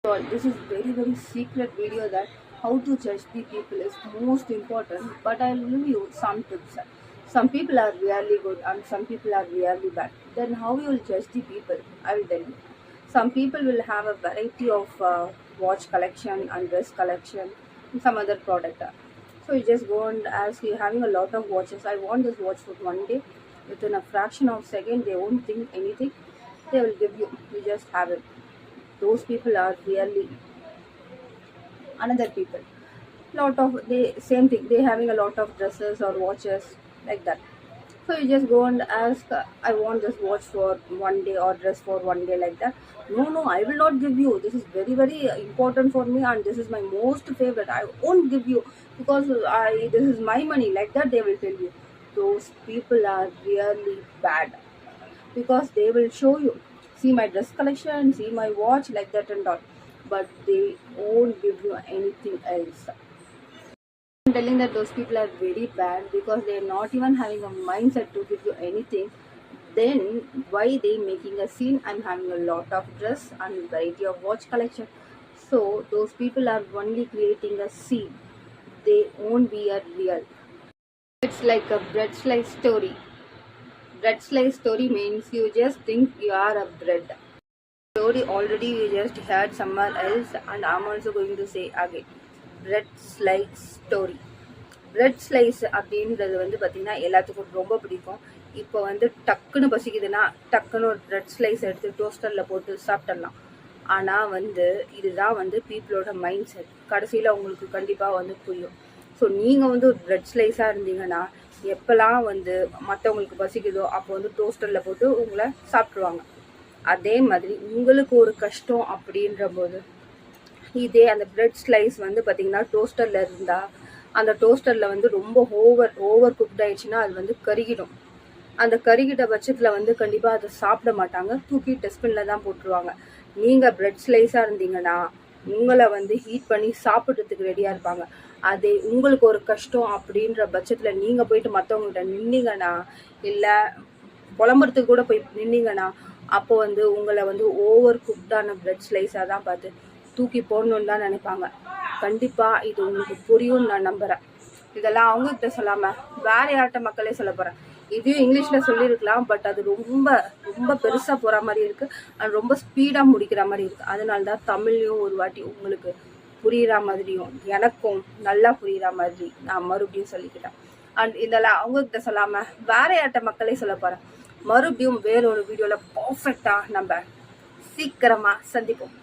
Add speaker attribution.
Speaker 1: This is very secret video that how to judge the people is most important, but I'll give you some tips. Some people are really good and some people are really bad. Then how you will judge the people? I will tell you. Some people will have a variety of watch collection and dress collection and some other product. So you just go and ask, you having a lot of watches. I want this watch for one day. Within a fraction of second, they won't think anything. They will give you. You just have it. Those people are really another people. Lot of they same thing. They having a lot of dresses or watches like that. So you just go and ask, I want this watch for one day or dress for one day like that. No, I will not give you. This is very important for me and this is my most favorite. I won't give you because I this is my money like that. They will tell you. Those people are really bad because they will show you, see my dress collection, see my watch like that and all, but they won't give you anything else. I'm telling that those people are very bad because they are not even having a mindset to give you anything. Then why they making a scene? I'm having a lot of dress and variety of watch collection. So those people are only creating a scene. They won't be a real. It's like a bread slice story. Bread slice story means you just think you are a bread. Story already you just heard somewhere else and I'm also going to say again. Bread slice story. Bread slice அப்படின்றது வந்து பார்த்தீங்கன்னா எல்லாத்துக்கும் ரொம்ப பிடிக்கும். இப்போ வந்து டக்குன்னு பசிக்குதுன்னா டக்குன்னு ஒரு பிரெட் ஸ்லைஸ் எடுத்து டோஸ்டரில் போட்டு சாப்பிட்றலாம். ஆனால் வந்து இதுதான் வந்து பீப்புளோட மைண்ட் செட். கடைசியில் உங்களுக்கு கண்டிப்பாக வந்து புரியும். ஸோ நீங்கள் வந்து ஒரு பிரெட் ஸ்லைஸாக இருந்தீங்கன்னா எப்போல்லாம் வந்து மற்றவங்களுக்கு பசிக்குதோ அப்போ வந்து டோஸ்டரில் போட்டு உங்களை சாப்பிட்ருவாங்க. அதே மாதிரி உங்களுக்கு ஒரு கஷ்டம் அப்படின்ற போது இதே அந்த பிரெட் ஸ்லைஸ் வந்து பார்த்திங்கன்னா டோஸ்டரில் இருந்தால் அந்த டோஸ்டரில் வந்து ரொம்ப ஓவர் குக்ட் ஆயிடுச்சுன்னா அது வந்து கருகிடும். அந்த கருகிட்ட பட்சத்தில் வந்து கண்டிப்பாக அதை சாப்பிட மாட்டாங்க, தூக்கி டஸ்ட்பினில் தான் போட்டுருவாங்க. நீங்கள் பிரெட் ஸ்லைஸாக இருந்தீங்கன்னா உங்களை வந்து ஹீட் பண்ணி சாப்பிட்றதுக்கு ரெடியாக இருப்பாங்க. அதே உங்களுக்கு ஒரு கஷ்டம் அப்படின்ற பட்சத்தில் நீங்கள் போயிட்டு மற்றவங்கள்ட்ட நின்னீங்கன்னா இல்லை புலம்புறதுக்கு கூட போய் நின்னீங்கன்னா அப்போ வந்து உங்களை வந்து ஓவர் குக்டான பிரெட் ஸ்லைஸாக தான் பார்த்து தூக்கி போடணுன்னு தான் நினைப்பாங்க. கண்டிப்பாக இது உங்களுக்கு புரியும்னு நான் நம்புகிறேன். இதெல்லாம் அவங்ககிட்ட சொல்லாமல் வேறு யார்கிட்ட மக்களே சொல்ல போகிறேன். இதையும் இங்கிலீஷில் சொல்லியிருக்கலாம், பட் அது ரொம்ப பெருசாக போகிற மாதிரி இருக்குது அண்ட் ரொம்ப ஸ்பீடாக முடிக்கிற மாதிரி இருக்குது. அதனால தான் தமிழ்லையும் ஒரு வாட்டி உங்களுக்கு புரிகிற மாதிரியும் எனக்கும் நல்லா புரிகிற மாதிரி நான் மறுபடியும் சொல்லிக்கிட்டேன். அண்ட் இதெல்லாம் அவங்ககிட்ட சொல்லாமல் வேறு யார்கிட்ட மக்களே சொல்ல போகிறேன். மறுபடியும் வேறொரு வீடியோவில் பர்ஃபெக்டாக நம்ம சீக்கிரமாக சந்திப்போம்.